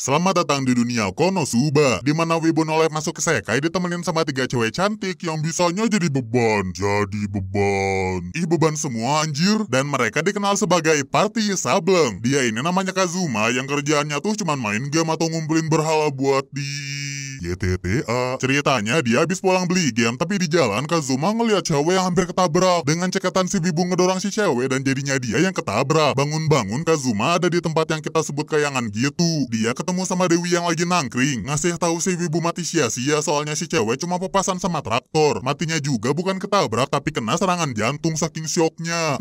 Selamat datang di dunia Konosuba, di mana Wibu no Life masuk ke Sekai ditemenin sama 3 cewek cantik yang bisanya jadi beban. Ih, beban semua anjir. Dan mereka dikenal sebagai Party Sableng. Dia ini namanya Kazuma yang kerjaannya tuh cuman main game atau ngumpulin berhala buat di YTTA. Ceritanya dia habis pulang beli game, tapi di jalan Kazuma ngeliat cewek yang hampir ketabrak. Dengan cekatan si Wibu ngedorong si cewek dan jadinya dia yang ketabrak. Bangun-bangun Kazuma ada di tempat yang kita sebut kayangan gitu. Dia ketemu sama Dewi yang lagi nangkring. Ngasih tahu si Wibu mati sia-sia soalnya si cewek cuma papasan sama traktor. Matinya juga bukan ketabrak tapi kena serangan jantung saking syoknya.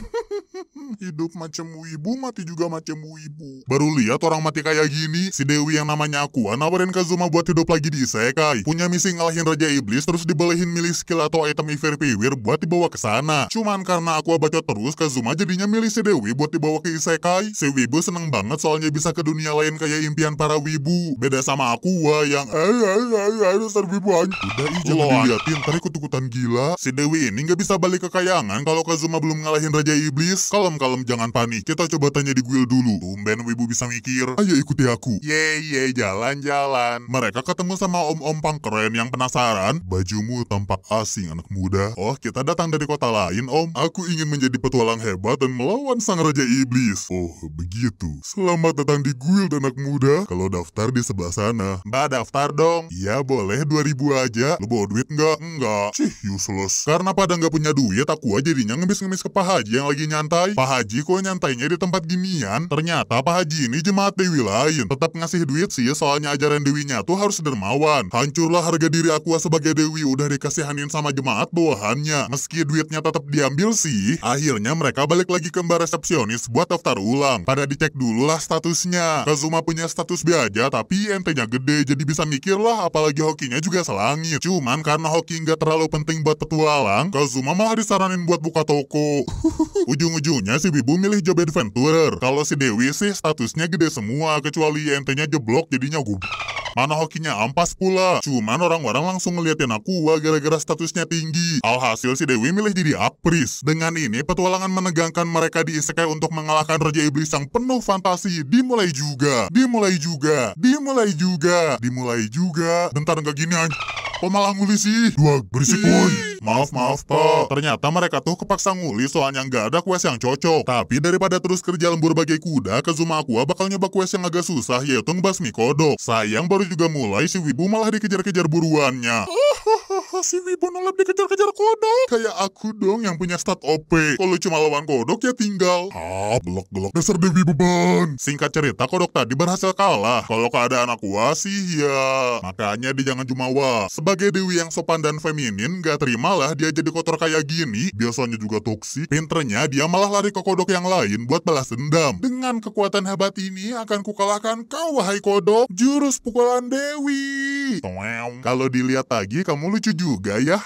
Hidup macam wibu, mati juga macam wibu. Baru lihat orang mati kayak gini, si Dewi yang namanya Aqua nawarin Kazuma buat hidup lagi di Isekai. Punya misi ngalahin Raja Iblis terus dibolehin milih skill atau item Iver buat dibawa ke sana. Cuman karena Aqua bacot terus, Kazuma jadinya milih si Dewi buat dibawa ke Isekai. Si wibu seneng banget soalnya bisa ke dunia lain kayak impian para wibu. Beda sama Aqua yang dasar wibu aja. Udah jangan diliatin, ntar ikut-ikutan gila. Si Dewi ini gak bisa balik ke kayangan kalau Kazuma belum ngalahin Raja Iblis. Kalem, jangan panik. Kita coba tanya di guild dulu. Tumben wibu bisa mikir. Ayo ikuti aku. Ye, jalan-jalan. Mereka ketemu sama om-om pang keren yang penasaran. Bajumu tampak asing anak muda. Oh, kita datang dari kota lain om. Aku ingin menjadi petualang hebat dan melawan sang Raja Iblis. Oh, begitu. Selamat datang di guild anak muda. Kalau daftar di sebelah sana. Mbak daftar dong. Iya boleh 2000 aja. Lo bawa duit nggak? Enggak. Cih, useless. Karena pada nggak punya duit, aku aja jadinya ngemis-ngemis ke Pak Haji yang lagi nyantai. Pak Haji kok nyantainya di tempat ginian? Ternyata Pak Haji ini jemaat Dewi lain. Tetap ngasih duit sih, soalnya ajaran Dewinya tuh harus dermawan. Hancurlah harga diri aku sebagai Dewi udah dikasihanin sama jemaat bawahannya. Meski duitnya tetap diambil sih, akhirnya mereka balik lagi ke mbak resepsionis buat daftar ulang. Pada dicek dulu lah statusnya. Kazuma punya status B aja, tapi ente-nya gede, jadi bisa mikir lah, apalagi hokinya juga selangit. Cuman karena hoki nggak terlalu penting buat petualang, Kazuma malah disaranin buat buka toko. Ujung-ujungnya si Wibu milih job adventurer. Kalau si Dewi sih statusnya gede semua, kecuali ente-nya jeblok jadinya gue. Mana hokinya ampas pula. Cuman orang-orang langsung ngeliatin aku gara-gara statusnya tinggi. Alhasil si Dewi milih jadi aktris. Dengan ini petualangan menegangkan mereka di Isekai untuk mengalahkan Raja Iblis yang penuh fantasi. Dimulai juga. Bentar nggak gini aja. Kok malah nguli sih? Dua berisik boy. Maaf pak. Ternyata mereka tuh kepaksa nguli soalnya nggak ada quest yang cocok. Tapi daripada terus kerja lembur bagai kuda, Kazuma Aqua bakal nyoba quest yang agak susah yaitu ngebasmi kodok. Sayang baru juga mulai si Wibu malah dikejar-kejar buruannya. Si Wibu nolep dikejar-kejar kodok. Kayak aku dong yang punya stat OP. Kalau cuma lawan kodok ya tinggal. Gelok. Dasar Dewi beban. Singkat cerita kodok tadi berhasil kalah. Kalau keadaan Aqua sih ya makanya dia jangan jumawa. Sebagai Dewi yang sopan dan feminin, gak terimalah dia jadi kotor kayak gini. Biasanya juga toksik. Pinternya dia malah lari ke kodok yang lain buat balas dendam. Dengan kekuatan hebat ini akan kukalahkan kau wahai kodok. Jurus pukulan Dewi. Kalau dilihat lagi kamu lucu juga ya.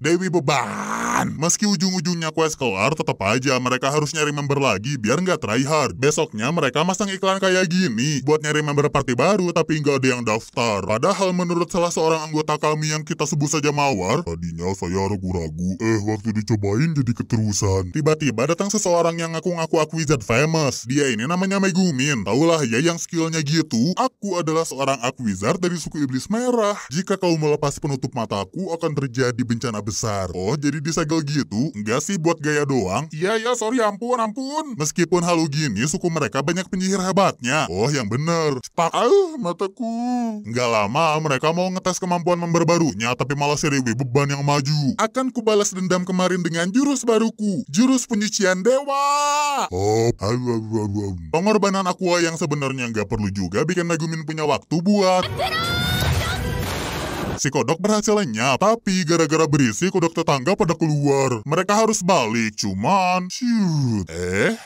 Dewi beban. Meski ujung-ujungnya quest kelar, tetap aja mereka harus nyari member lagi biar nggak try hard. Besoknya mereka masang iklan kayak gini buat nyari member party baru tapi nggak ada yang daftar. Padahal menurut salah seorang anggota kami yang kita sebut saja Mawar, tadinya saya ragu-ragu. Waktu dicobain jadi keterusan. Tiba-tiba datang seseorang yang ngaku-ngaku Wizard famous. Dia ini namanya Megumin. Taulah ya yang skillnya gitu. Aku adalah seorang Wizard dari suku Iblis Merah. Jika kau melepas penutup mataku akan terjadi bencana besar. Oh, jadi disegel gitu? Enggak sih, buat gaya doang. Iya, sorry, ampun. Meskipun halu gini, suku mereka banyak penyihir hebatnya. Oh, yang bener. Stuck, mataku. Enggak lama, mereka mau ngetes kemampuan member barunya, tapi malah si Dewi beban yang maju. Akan kubalas dendam kemarin dengan jurus baruku. Jurus penyucian dewa. Pengorbanan Aqua yang sebenarnya nggak perlu juga bikin Megumin punya waktu buat... Si kodok berhasil lenyap, tapi gara-gara berisi kodok tetangga pada keluar. Mereka harus balik, cuman...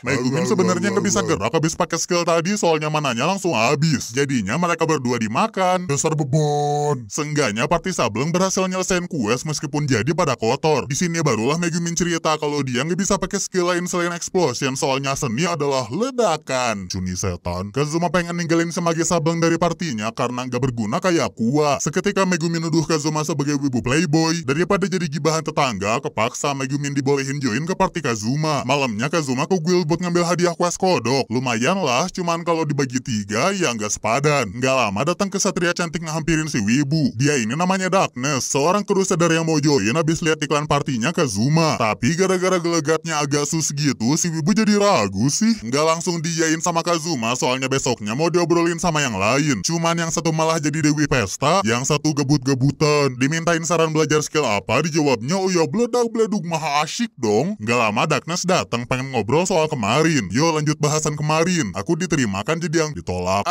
Megumin sebenarnya nggak bisa gerak habis pakai skill tadi soalnya mananya langsung habis. Jadinya mereka berdua dimakan. Dasar beban. Seenggaknya Party Sableng berhasil nyelesain quest meskipun jadi pada kotor. Di sini barulah Megumin cerita kalau dia nggak bisa pakai skill lain selain explosion soalnya seni adalah ledakan. Cuni setan. Kazuma pengen ninggalin Semagi Sableng dari partinya karena nggak berguna kayak Aqua. Seketika Megumin nuduh Kazuma sebagai wibu playboy. Daripada jadi gibahan tetangga, kepaksa Megumin dibolehin join ke party Kazuma. Malamnya Kazuma ke guild buat ngambil hadiah quest kodok. Lumayan lah, cuman kalau dibagi 3 ya nggak sepadan. Nggak lama datang ke satria cantik ngehampirin si wibu. Dia ini namanya Darkness, seorang crusader yang mau join habis lihat iklan partinya Kazuma. Tapi gara-gara gelagatnya agak sus gitu, si wibu jadi ragu sih. Nggak langsung diyain sama Kazuma, soalnya besoknya mau diobrolin sama yang lain. Cuman yang satu malah jadi dewi pesta, yang satu gebut-gebutan. Dimintain saran belajar skill apa, dijawabnya oh ya bledak-bleduk maha asyik dong. Nggak lama Darkness datang pengen ngobrol soal kemarin. Yo lanjut bahasan kemarin. Aku diterima kan jadi yang ditolak.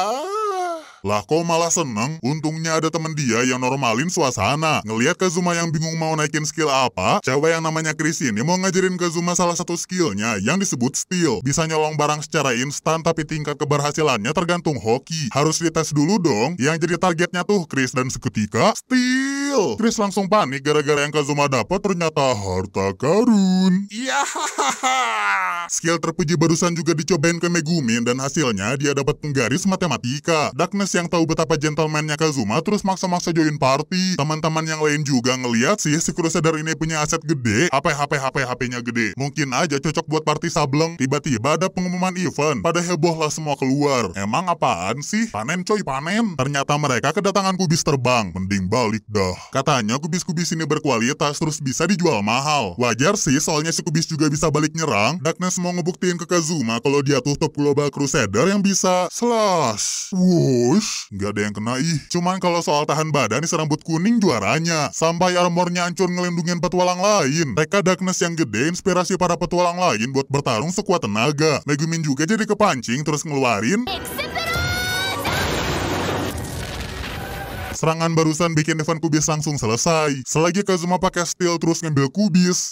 Lah kok malah seneng? Untungnya ada temen dia yang normalin suasana. Ngelihat Kazuma yang bingung mau naikin skill apa, cewek yang namanya Chris ini mau ngajarin Kazuma salah satu skillnya yang disebut steal. Bisa nyolong barang secara instan tapi tingkat keberhasilannya tergantung hoki. Harus dites dulu dong. Yang jadi targetnya tuh Chris dan seketika steal. Chris langsung panik gara-gara yang Kazuma dapat ternyata harta karun. Iya. Skill terpuji barusan juga dicobain ke Megumin dan hasilnya dia dapat penggaris matematika. Darkness yang tahu betapa gentlemannya Kazuma terus maksa-maksa join party. Teman-teman yang lain juga ngeliat sih si Crusader ini punya aset gede. HP-nya gede. Mungkin aja cocok buat party sableng. Tiba-tiba ada pengumuman event. Pada heboh lah semua keluar. Emang apaan sih? Panen coy, panen. Ternyata mereka kedatangan kubis terbang. Mending balik dah. Katanya kubis-kubis ini berkualitas terus bisa dijual mahal. Wajar sih soalnya si kubis juga bisa balik nyerang. Darkness mau ngebuktiin ke Kazuma kalau dia tuh top global Crusader yang bisa slash. Wush, nggak ada yang kena ih. Cuman kalau soal tahan badan si rambut kuning juaranya. Sampai armornya hancur ngelindungin petualang lain. Mereka Darkness yang gede inspirasi para petualang lain buat bertarung sekuat tenaga. Megumin juga jadi kepancing terus ngeluarin serangan barusan bikin event kubis langsung selesai. Selagi Kazuma pakai steal terus ngambil kubis.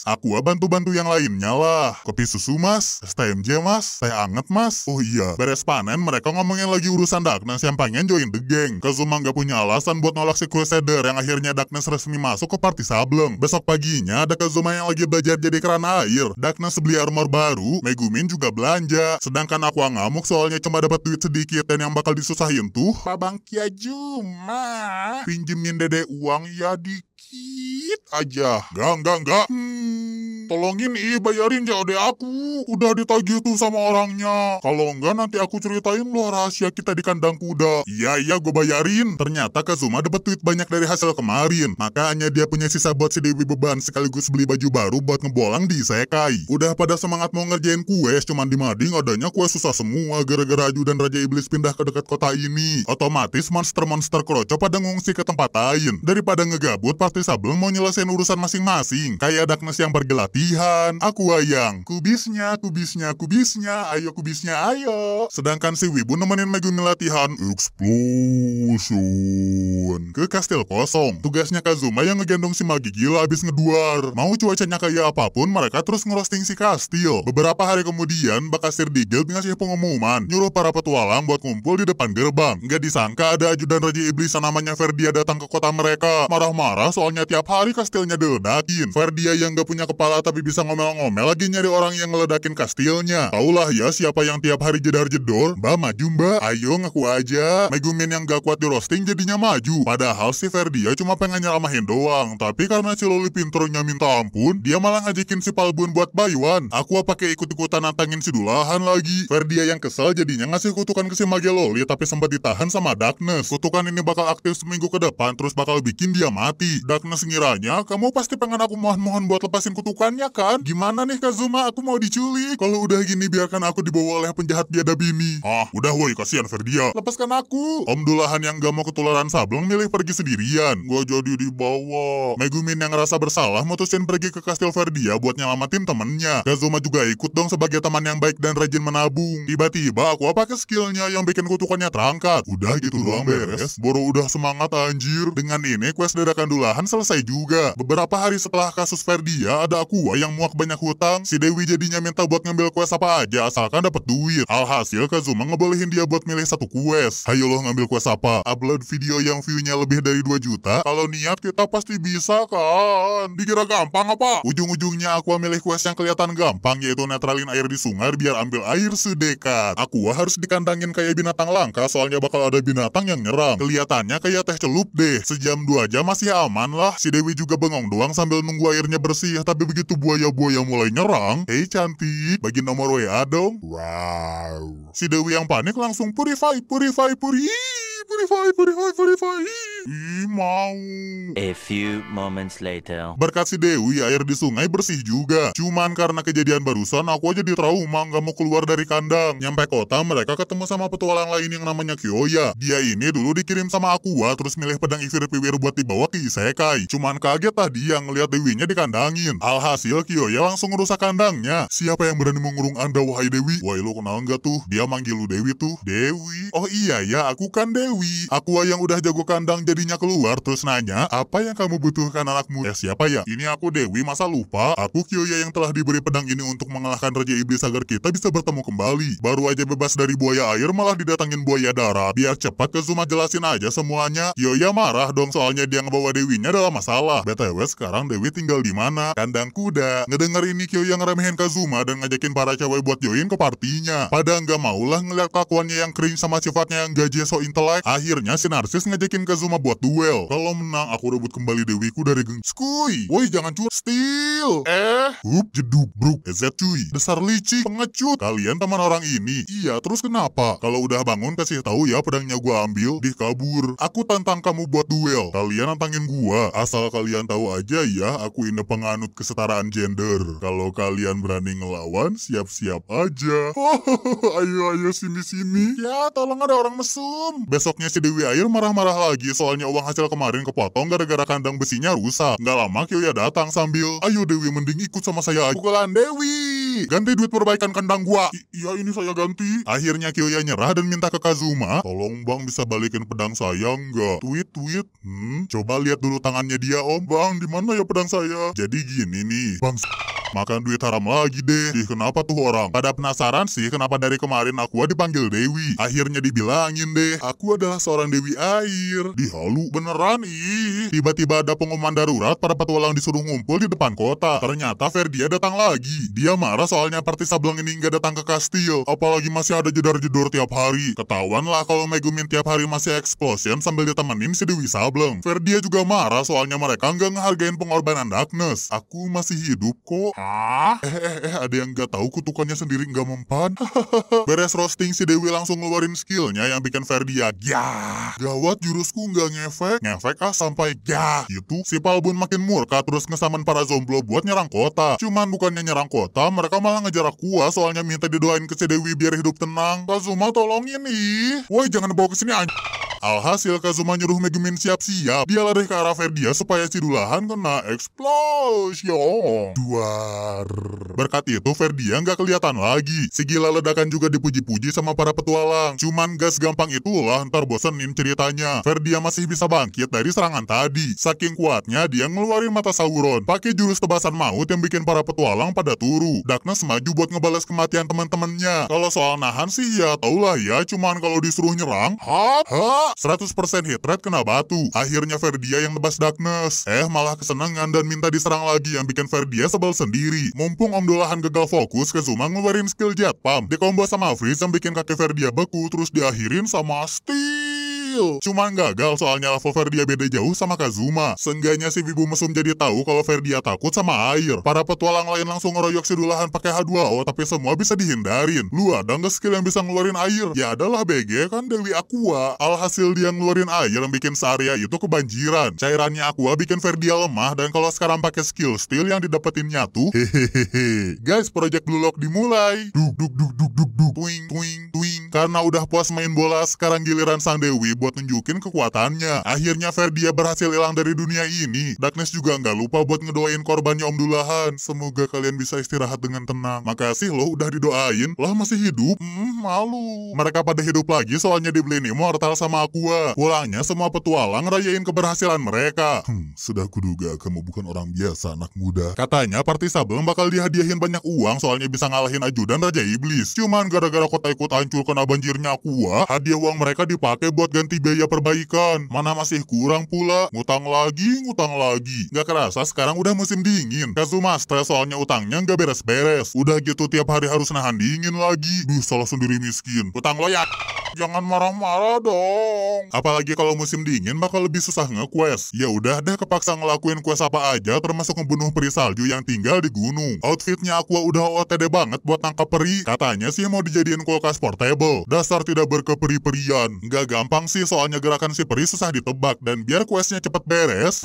Aqua bantu-bantu yang lainnya lah. Kopi susu mas, STMJ mas, teh anget mas. Oh iya, beres panen mereka ngomongin lagi urusan Darkness yang pengen join the gang. Kazuma nggak punya alasan buat nolak si Crusader yang akhirnya Darkness resmi masuk ke party sableng. Besok paginya ada Kazuma yang lagi belajar jadi keran air. Darkness beli armor baru, Megumin juga belanja. Sedangkan Aqua ngamuk soalnya cuma dapat duit sedikit dan yang bakal disusahin tuh Babang Kiaju. Cuma pinjemin dede uang ya dikit aja. Enggak. Tolongin bayarin COD aku. Udah ditagih tuh sama orangnya. Kalau enggak nanti aku ceritain loh rahasia kita di kandang kuda. Iya gue bayarin. Ternyata Kazuma dapat duit banyak dari hasil kemarin. Makanya dia punya sisa buat si Dewi beban sekaligus beli baju baru buat ngebolang di isekai. Udah pada semangat mau ngerjain quest, cuman di mading adanya quest susah semua gara-gara ajudan Raja Iblis pindah ke dekat kota ini. Otomatis monster-monster kroco pada ngungsi ke tempat lain. Daripada ngegabut, party sableng mau nyelesain urusan masing-masing. Kayak Darkness yang pergi latihan, Aqua yang kubisnya, ayo. Sedangkan si Wibu nemenin Megumin latihan explosion ke kastil kosong. Tugasnya Kazuma yang ngegendong si magi gila abis ngeduar. Mau cuacanya kayak apapun, mereka terus ngerosting si kastil. Beberapa hari kemudian, Bakasir di guild ngasih pengumuman, nyuruh para petualang buat ngumpul di depan gerbang. Nggak disangka ada ajudan Raja Iblis yang namanya Verdia datang ke kota mereka. Marah-marah soalnya tiap hari kastilnya diledakin. Verdia yang nggak punya kepala tapi bisa ngomel-ngomel lagi nyari orang yang ngeledakin kastilnya. Taulah ya siapa yang tiap hari jedar-jedor. Mbak maju mbak, ayo ngaku aja. Megumin yang gak kuat di roasting jadinya maju. Padahal si Verdia cuma pengen nyelamahin doang. Tapi karena si Loli pinternya minta ampun, dia malah ngajakin si Palbun buat bayuan. Aku pakai ikut-ikutan nantangin si Dulahan lagi. Verdia yang kesel jadinya ngasih kutukan ke si Mage Loli tapi sempat ditahan sama Darkness. Kutukan ini bakal aktif seminggu ke depan terus bakal bikin dia mati. Darkness ngiranya, kamu pasti pengen aku mohon-mohon buat lepasin kutukannya kan? Gimana nih Kazuma, aku mau diculik. Kalau udah gini biarkan aku dibawa oleh penjahat biadab ini. Udah woi, kasihan Verdia. Lepaskan aku. Om Dulahan yang gak mau ketularan sableng milih pergi sendirian. Gua jadi dibawa. Megumin yang ngerasa bersalah mutusin pergi ke kastil Verdia buat nyelamatin temennya. Kazuma juga ikut dong sebagai teman yang baik dan rajin menabung. Tiba-tiba aku pakai skillnya yang bikin kutukannya terangkat. Udah gitu doang beres. Boro udah semangat anjir. Dengan ini quest dadakan Dulahan selesai juga. juga. Beberapa hari setelah kasus Ferdia, ada Aqua yang muak banyak hutang. Si Dewi jadinya minta buat ngambil quest apa aja asalkan dapat duit. Alhasil Kazuma ngebolehin dia buat milih satu quest. Hayo lo ngambil quest apa? Upload video yang view-nya lebih dari 2 juta? Kalau niat kita pasti bisa kan? Dikira gampang apa? Ujung-ujungnya Aqua milih quest yang kelihatan gampang, yaitu netralin air di sungai biar ambil air sedekat. Aqua harus dikandangin kayak binatang langka, soalnya bakal ada binatang yang nyerang. Kelihatannya kayak teh celup deh. Sejam 2 jam masih aman lah. Si Dewi juga bengong doang sambil nunggu airnya bersih. Tapi begitu buaya-buaya mulai nyerang, "Hei cantik, bagi nomor WA dong." Wow. Si Dewi yang panik langsung purify. Ih, mau. A few moments later. Berkat si Dewi, air di sungai bersih juga. Cuman karena kejadian barusan, aku aja jadi trauma, nggak mau keluar dari kandang. Nyampe kota, mereka ketemu sama petualang lain yang namanya Kyoya. Dia ini dulu dikirim sama Aqua, terus milih pedang Ifir Piwir buat dibawa ke Isekai. Cuman kaget tadi yang ngeliat Dewinya dikandangin. Alhasil, Kyoya langsung ngerusak kandangnya. Siapa yang berani mengurung Anda, wahai Dewi? Wah, lo kenal nggak tuh? Dia manggil lu Dewi tuh. Dewi? Oh iya ya, aku kan Dewi. Aqua yang udah jago kandang jadinya keluar, terus nanya, "Apa yang kamu butuhkan anakmu?" Siapa ya? Ini aku Dewi, masa lupa? Aku Kyoya yang telah diberi pedang ini untuk mengalahkan Raja Iblis agar kita bisa bertemu kembali. Baru aja bebas dari buaya air, malah didatangin buaya darat. Biar cepat Kazuma jelasin aja semuanya. Kyoya marah dong, soalnya dia ngebawa Dewinya dalam masalah. BTW sekarang Dewi tinggal di mana? Kandang kuda. Ngedenger ini Kyoya ngeremehin Kazuma dan ngajakin para cewek buat join ke partinya. Pada nggak maulah ngeliat kelakuannya yang cringe sama sifatnya yang gaji so intelek. Akhirnya si Narsis ngajakin Kazuma buat duel. Kalau menang, aku rebut kembali Dewiku dari geng. Skuy, woi jangan curang. Steal. Hup, jeduk, bruk. Cuy. Dasar licik, pengecut. Kalian teman orang ini. Iya, terus kenapa? Kalau udah bangun kasih tahu ya pedangnya gua ambil, dikabur. Aku tantang kamu buat duel. Kalian nantangin gua. Asal kalian tahu aja ya, aku ini penganut kesetaraan gender. Kalau kalian berani ngelawan, siap-siap aja. Ayo sini. Ya, tolong ada orang mesum. Besoknya si Dewi Air marah-marah lagi soalnya uang hasil kemarin kepotong gara-gara kandang besinya rusak. Nggak lama Kyoya datang sambil, "Ayo Dewi, mending ikut sama saya." Pukulan Dewi. Ganti duit perbaikan kandang gua. Iya, ini saya ganti. Akhirnya Kyoya nyerah dan minta ke Kazuma, "Tolong bang, bisa balikin pedang saya nggak?" Tweet. Coba lihat dulu tangannya dia om. "Bang, di mana ya pedang saya?" Jadi gini nih, bang. Makan duit haram lagi deh. Kenapa tuh orang? Pada penasaran sih kenapa dari kemarin Aqua dipanggil Dewi. Akhirnya dibilangin deh, aku adalah seorang Dewi Air. Dihalu beneran ih. Tiba-tiba ada pengumuman darurat, para petualang disuruh ngumpul di depan kota. Ternyata Ferdia datang lagi. Dia marah soalnya party Sableng ini nggak datang ke kastil. Apalagi masih ada jedor-jedor tiap hari. Ketahuan lah kalau Megumin tiap hari masih explosion sambil ditemenin si Dewi Sableng. Ferdia juga marah soalnya mereka nggak ngehargain pengorbanan Darkness. Aku masih hidup kok. Ada yang nggak tahu kutukannya sendiri nggak mempan. Beres roasting, si Dewi langsung ngeluarin skillnya yang bikin Ferdia gyah. Gawat, jurusku nggak ngefek sampai gyah gitu. Si Palbun makin murka terus ngesaman para zomblo buat nyerang kota. Cuman bukannya nyerang kota, mereka malah ngejar Aqua soalnya minta didoain ke si Dewi biar hidup tenang. Kazuma tolongin nih. Woi jangan bawa kesini aja. Alhasil Kazuma nyuruh Megumin siap-siap. Dia lari ke arah Ferdia supaya si Dulahan kena explosion. Duar. Berkat itu Ferdia nggak kelihatan lagi. Si gila ledakan juga dipuji-puji sama para petualang. Cuman gas gampang itulah, ntar bosenin ceritanya. Ferdia masih bisa bangkit dari serangan tadi. Saking kuatnya dia ngeluarin mata Sauron. Pakai jurus tebasan maut yang bikin para petualang pada turu. Darkness maju buat ngebalas kematian teman-temannya. Kalau soal nahan sih ya taulah ya. Cuman kalau disuruh nyerang, 100% hit rate kena batu. Akhirnya Ferdia yang nebas Darkness. Malah kesenangan dan minta diserang lagi yang bikin Ferdia sebel sendiri. Mumpung Om Dolahan gagal fokus, Kazuma ngeluarin skill Jet Pump. Dikombo sama Freeze yang bikin kaki Ferdia beku, terus diakhirin sama Steel. Cuman gagal soalnya level Ferdia beda jauh sama Kazuma. Seenggaknya si Wibu Mesum jadi tahu kalau Ferdia takut sama air. Para petualang lain langsung ngeroyok si Dolahan pakai H2O, tapi semua bisa dihindarin. Lu ada nggak skill yang bisa ngeluarin air? Ya adalah BG kan Dewi Aqua. Alhasil dia ngeluarin air yang bikin searea itu kebanjiran. Cairannya Aqua bikin Ferdia lemah dan kalau sekarang pakai skill Steel yang didapetin nyatu. Hehehe. Guys, Project Blue Lock dimulai. Duk. Tuing. Karena udah puas main bola, sekarang giliran sang Dewi buat nunjukin kekuatannya. Akhirnya Ferdia berhasil hilang dari dunia ini. Darkness juga nggak lupa buat ngedoain korbannya Om Dulahan. Semoga kalian bisa istirahat dengan tenang. Makasih loh udah didoain. Lah masih hidup? Malu. Mereka pada hidup lagi soalnya dibeliin immortal sama Aqua. Pulangnya semua petualang rayain keberhasilan mereka. Sudah kuduga kamu bukan orang biasa, anak muda. Katanya Party Sableng bakal dihadiahin banyak uang soalnya bisa ngalahin ajudan Raja Iblis. Cuman gara-gara kota ikut hancur kena banjirnya Aqua, hadiah uang mereka dipakai buat ganti biaya perbaikan. Mana masih kurang pula. Ngutang lagi. Gak kerasa sekarang udah musim dingin. Kazuma stres soalnya utangnya gak beres-beres. Udah gitu tiap hari harus nahan dingin lagi. Duh, salah sendiri miskin. Utang lo ya. Jangan marah-marah dong. Apalagi kalau musim dingin bakal lebih susah nge-quest. Ya udah deh kepaksa ngelakuin quest apa aja termasuk ngebunuh peri salju yang tinggal di gunung. Outfitnya Aqua udah OTD banget buat nangkap peri. Katanya sih mau dijadiin kulkas portable. Dasar tidak berkeperi-perian. Nggak gampang sih soalnya gerakan si peri susah ditebak. Dan biar questnya cepet beres,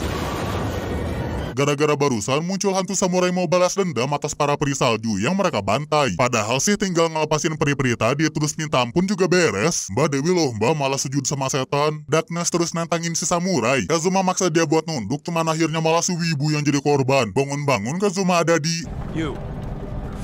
gara-gara barusan muncul hantu samurai mau balas dendam atas para peri salju yang mereka bantai. Padahal sih tinggal ngelepasin peri-peri tadi terus minta ampun juga beres. Mbak Dewi loh mbak malah sujud sama setan. Darkness terus nantangin si samurai. Kazuma maksa dia buat nunduk cuman akhirnya malah si wibu yang jadi korban. Bangun-bangun Kazuma ada di...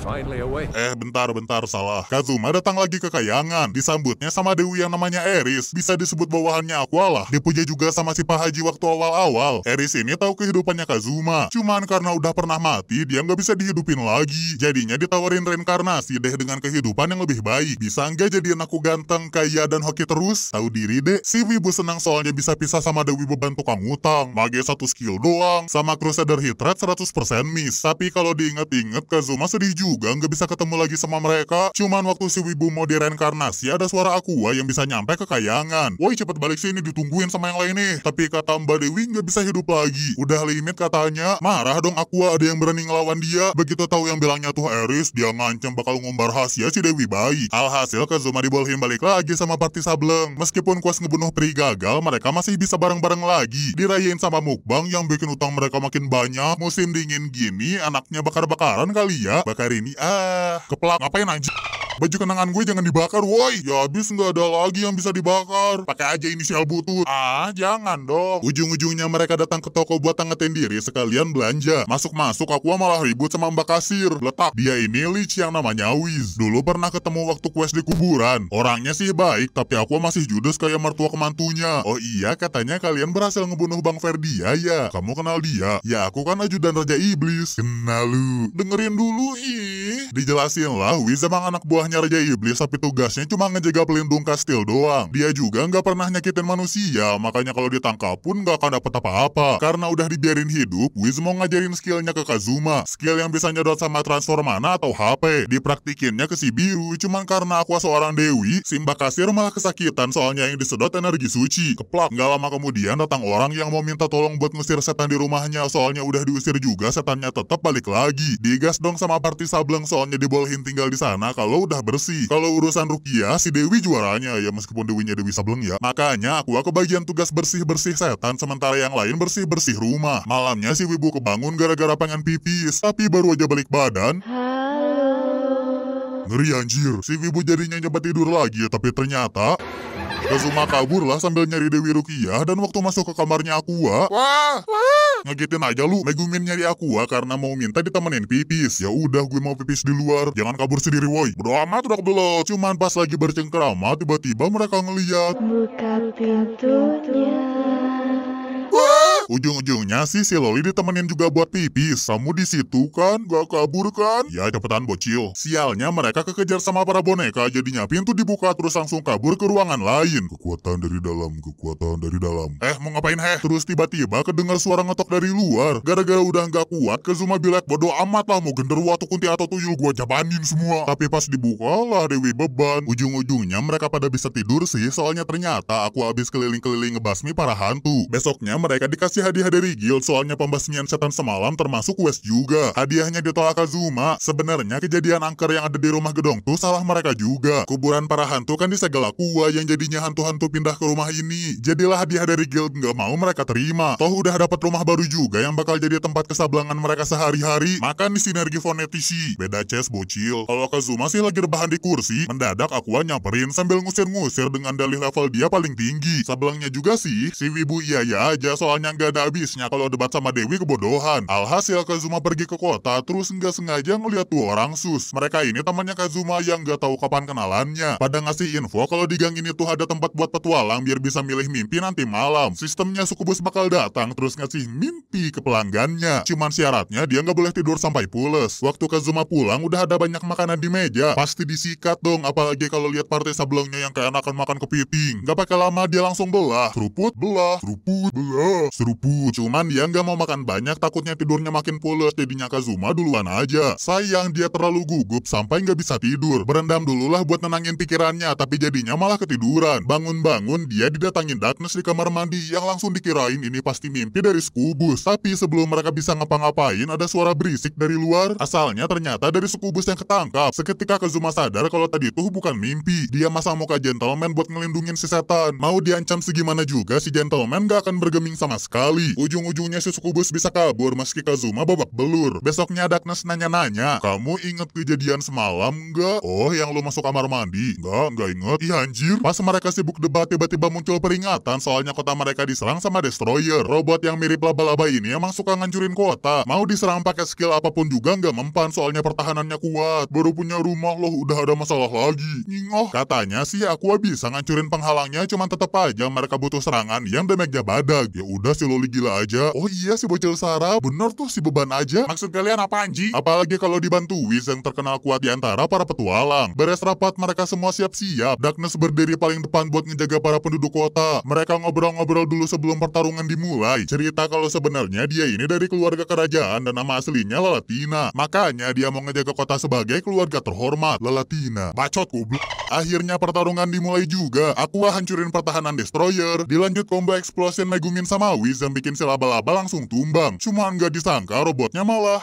Finally awake. Bentar, salah. Kazuma datang lagi ke kayangan. Disambutnya sama Dewi yang namanya Eris. Bisa disebut bawahannya Aqua lah. Dipuja juga sama si Pak Haji waktu awal-awal. Eris ini tahu kehidupannya Kazuma. Cuman karena udah pernah mati, dia nggak bisa dihidupin lagi. Jadinya ditawarin reinkarnasi deh dengan kehidupan yang lebih baik. Bisa nggak jadiin aku ganteng, kaya, dan hoki terus? Tahu diri deh. Si wibu senang soalnya bisa pisah sama Dewi beban tukang utang. Mage 1 skill doang. Sama Crusader hit rate 100% miss. Tapi kalau diinget-inget, Kazuma sedih juga nggak bisa ketemu lagi sama mereka. Cuman waktu si wibu mau direinkarnasi ada suara Aqua yang bisa nyampe ke kayangan. Woi cepet balik sini ditungguin sama yang lain nih. Tapi kata Mbak Dewi nggak bisa hidup lagi. Udah limit katanya. Marah dong Aqua ada yang berani ngelawan dia. Begitu tahu yang bilangnya tuh Eris, dia ngancam bakal ngumbar rahasia si Dewi bayi. Alhasil Kazuma dibolehin balik lagi sama Party Sableng. Meskipun quest ngebunuh peri gagal, mereka masih bisa bareng-bareng lagi. Dirayain sama mukbang yang bikin utang mereka makin banyak. Musim dingin gini anaknya bakar-bakaran kali ya. Bakarin ini keplak ngapain anjir? Baju kenangan gue jangan dibakar woi. Ya habis nggak ada lagi yang bisa dibakar. Pakai aja inisial butut. Jangan dong. Ujung-ujungnya mereka datang ke toko buat tangetin diri sekalian belanja. Masuk-masuk Aqua malah ribut sama mbak kasir. Letak dia ini Lich yang namanya Wiz. Dulu pernah ketemu waktu quest di kuburan. Orangnya sih baik tapi Aqua masih judes kayak mertua kemantunya. Oh iya katanya kalian berhasil ngebunuh Bang Ferdia ya. Kamu kenal dia? Ya aku kan ajudan Raja Iblis. Kenal lu. Dengerin dulu Dijelasin lah Wiz emang anak buahnya Raja Iblis tapi tugasnya cuma ngejaga pelindung kastil doang. Dia juga nggak pernah nyakitin manusia, makanya kalau ditangkap pun nggak akan dapet apa-apa. Karena udah dibiarin hidup, Wiz mau ngajarin skillnya ke Kazuma. Skill yang bisa nyedot sama transfer mana atau HP. Dipraktikinnya ke si biru, cuman karena Aqua seorang dewi, si Mbak Kasir malah kesakitan soalnya yang disedot energi suci. Keplak, nggak lama kemudian datang orang yang mau minta tolong buat ngusir setan di rumahnya, soalnya udah diusir juga setannya tetap balik lagi. Digas dong sama Party Sableng soalnya dibolehin tinggal di sana kalau udah bersih. Kalau urusan Rukiah, si Dewi juaranya ya meskipun Dewinya Dewi Sableng ya. Makanya Aqua kebagian tugas bersih-bersih setan sementara yang lain bersih-bersih rumah. Malamnya si wibu kebangun gara-gara pengen pipis, tapi baru aja balik badan. Ngeri anjir, si wibu jadinya nyoba tidur lagi tapi ternyata Kazuma kabur lah sambil nyari Dewi Rukiah dan waktu masuk ke kamarnya Aqua, ngagetin aja lu. Megumin nyari Aqua karena mau minta ditemenin pipis. Ya udah gue mau pipis di luar, jangan kabur sendiri woi. Bodo amat udah kebelet. Cuman pas lagi bercengkrama tiba-tiba mereka ngeliat. Buka pintunya. Ujung-ujungnya sih si Loli ditemenin juga buat pipis. Kamu di situ kan? Gak kabur kan? Ya cepetan bocil. Sialnya mereka kekejar sama para boneka, jadinya pintu dibuka terus langsung kabur ke ruangan lain. Kekuatan dari dalam, kekuatan dari dalam. Mau ngapain Terus tiba-tiba kedengar suara ngetok dari luar. Gara-gara udah gak kuat, Kazuma bilang bodo amat lah mau genderuwo atau kunti atau tuyul gua jabanin semua. Tapi pas dibuka lah Dewi beban. Ujung-ujungnya mereka pada bisa tidur sih, soalnya ternyata aku habis keliling-keliling ngebasmi para hantu. Besoknya mereka dikasih dikasih hadiah dari guild soalnya pembasmian setan semalam termasuk quest juga. Hadiahnya ditolak Kazuma. Sebenarnya kejadian angker yang ada di rumah gedong tuh salah mereka juga. Kuburan para hantu kan disegel Aqua yang jadinya hantu-hantu pindah ke rumah ini. Jadilah hadiah dari guild nggak mau mereka terima. Toh udah dapat rumah baru juga yang bakal jadi tempat kesablangan mereka sehari-hari. Makan di sinergi fonetisi. Beda Ces bocil. Kalau Kazuma sih lagi rebahan di kursi, mendadak Aqua nyamperin sambil ngusir-ngusir dengan dalih level dia paling tinggi. Sablangnya juga sih, si Wibu iya aja soalnya nggak ada habisnya kalau debat sama Dewi kebodohan. Alhasil Kazuma pergi ke kota terus nggak sengaja ngeliat 2 orang sus. Mereka ini temannya Kazuma yang nggak tahu kapan kenalannya. Pada ngasih info kalau di gang ini tuh ada tempat buat petualang biar bisa milih mimpi nanti malam. Sistemnya Sukubus bakal datang terus ngasih mimpi ke pelanggannya. Cuman syaratnya dia nggak boleh tidur sampai pules. Waktu Kazuma pulang udah ada banyak makanan di meja. Pasti disikat dong, apalagi kalau lihat partai sablangnya yang kayak enakan makan kepiting. Nggak pakai lama dia langsung belah. Seruput, belah. Seruput, belah. Seruput. Cuman dia nggak mau makan banyak takutnya tidurnya makin pules. Jadinya Kazuma duluan aja. Sayang dia terlalu gugup sampai nggak bisa tidur. Berendam dululah buat nenangin pikirannya, tapi jadinya malah ketiduran. Bangun-bangun dia didatangin Darkness di kamar mandi yang langsung dikirain ini pasti mimpi dari Sukubus. Tapi sebelum mereka bisa ngapa-ngapain ada suara berisik dari luar. Asalnya ternyata dari Sukubus yang ketangkap. Seketika Kazuma sadar kalau tadi itu bukan mimpi. Dia masang muka gentleman buat ngelindungin si setan. Mau diancam segimana juga si gentleman gak akan bergeming sama sekali. Ujung-ujungnya si Sukubus bisa kabur meski Kazuma babak belur. Besoknya Darkness nanya-nanya, kamu inget kejadian semalam nggak? Oh yang lu masuk kamar mandi? Nggak inget. Iya anjir. Pas mereka sibuk debat tiba-tiba muncul peringatan soalnya kota mereka diserang sama Destroyer. Robot yang mirip laba-laba ini emang suka ngancurin kota. Mau diserang pakai skill apapun juga nggak mempan soalnya pertahanannya kuat. Baru punya rumah loh udah ada masalah lagi. Nyingoh. Katanya sih Aqua bisa ngancurin penghalangnya cuman tetep aja mereka butuh serangan yang damage-nya badag. Ya udah si Loli gila aja. Oh iya si bocil Sarah. Bener tuh si beban aja. Maksud kalian apa anjing? Apalagi kalau dibantu Wiz yang terkenal kuat di antara para petualang. Beres rapat mereka semua siap-siap. Darkness berdiri paling depan buat ngejaga para penduduk kota. Mereka ngobrol-ngobrol dulu sebelum pertarungan dimulai. Cerita kalau sebenarnya dia ini dari keluarga kerajaan dan nama aslinya Lalatina. Makanya dia mau ngejaga kota sebagai keluarga terhormat. Lalatina. Bacot goblok. Akhirnya pertarungan dimulai juga. Aqua hancurin pertahanan Destroyer. Dilanjut combo explosion megungin sama Wiz yang bikin si laba-laba langsung tumbang. Cuman gak disangka robotnya malah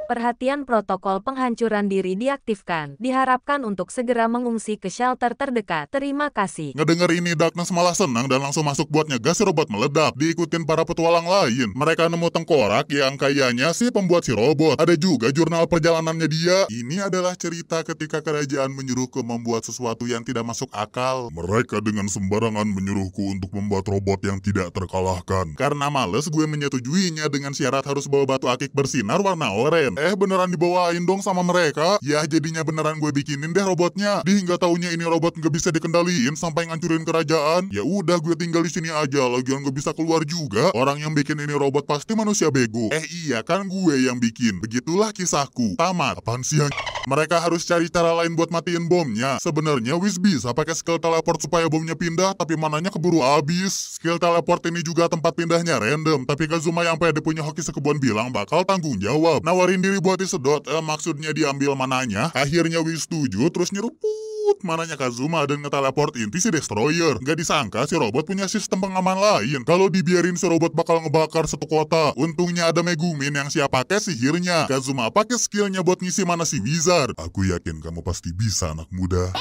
Perhatian protokol penghancuran diri diaktifkan. Diharapkan untuk segera mengungsi ke shelter terdekat. Terima kasih. Ngedenger ini Darkness malah senang dan langsung masuk buat ngegas si robot meledak. Diikutin para petualang lain. Mereka nemu tengkorak yang kayaknya sih pembuat si robot. Ada juga jurnal perjalanannya dia. Ini adalah cerita ketika kerajaan menyuruhku membuat sesuatu yang tidak masuk akal. Mereka dengan sembarangan menyuruhku untuk membuat robot yang tidak terkalahkan. Karena males gue menyetujuinya dengan syarat harus bawa batu akik bersinar warna oranye. Beneran dibawain dong sama mereka. Ya jadinya beneran gue bikinin deh robotnya. Hingga taunya ini robot nggak bisa dikendaliin sampai ngancurin kerajaan. Ya udah gue tinggal di sini aja. Lagian nggak bisa keluar juga. Orang yang bikin ini robot pasti manusia bego. Iya kan gue yang bikin. Begitulah kisahku. Tamat. Apaan sih yang... Mereka harus cari cara lain buat matiin bomnya. Sebenarnya Wiz bisa pakai skill teleport supaya bomnya pindah, tapi mananya keburu habis. Skill teleport ini juga tempat pindahnya random, tapi Kazuma yang pede punya hoki sekebun bilang bakal tanggung jawab. Nawarin diri buat disedot, maksudnya diambil mananya. Akhirnya Wiz setuju, terus nyeruput mananya Kazuma dan ngeteleport inti si Destroyer. Gak disangka si robot punya sistem pengaman lain. Kalau dibiarin si robot bakal ngebakar satu kota. Untungnya ada Megumin yang siap pakai sihirnya. Kazuma pakai skillnya buat ngisi mana si Wizard. Aku yakin kamu pasti bisa anak muda.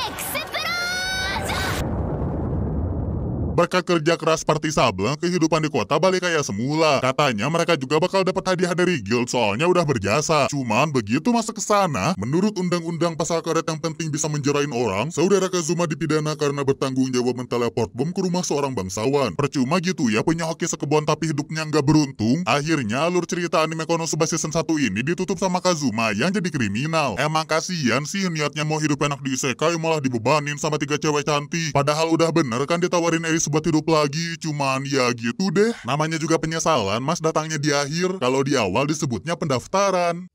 Berkat kerja keras Party Sableng, kehidupan di kota balik kayak semula. Katanya mereka juga bakal dapat hadiah dari guild soalnya udah berjasa. Cuman begitu masuk ke sana, menurut undang-undang pasal karet yang penting bisa menjerain orang, saudara Kazuma dipidana karena bertanggung jawab menteleport bom ke rumah seorang bangsawan. Percuma gitu ya punya hoki sekebon tapi hidupnya nggak beruntung. Akhirnya alur cerita anime Konosuba season 1 ini ditutup sama Kazuma yang jadi kriminal. Emang kasihan sih niatnya mau hidup enak di isekai malah dibebanin sama 3 cewek cantik. Padahal udah bener kan ditawarin Eris buat hidup lagi, cuman ya gitu deh. Namanya juga penyesalan, mas datangnya di akhir. Kalau di awal disebutnya pendaftaran.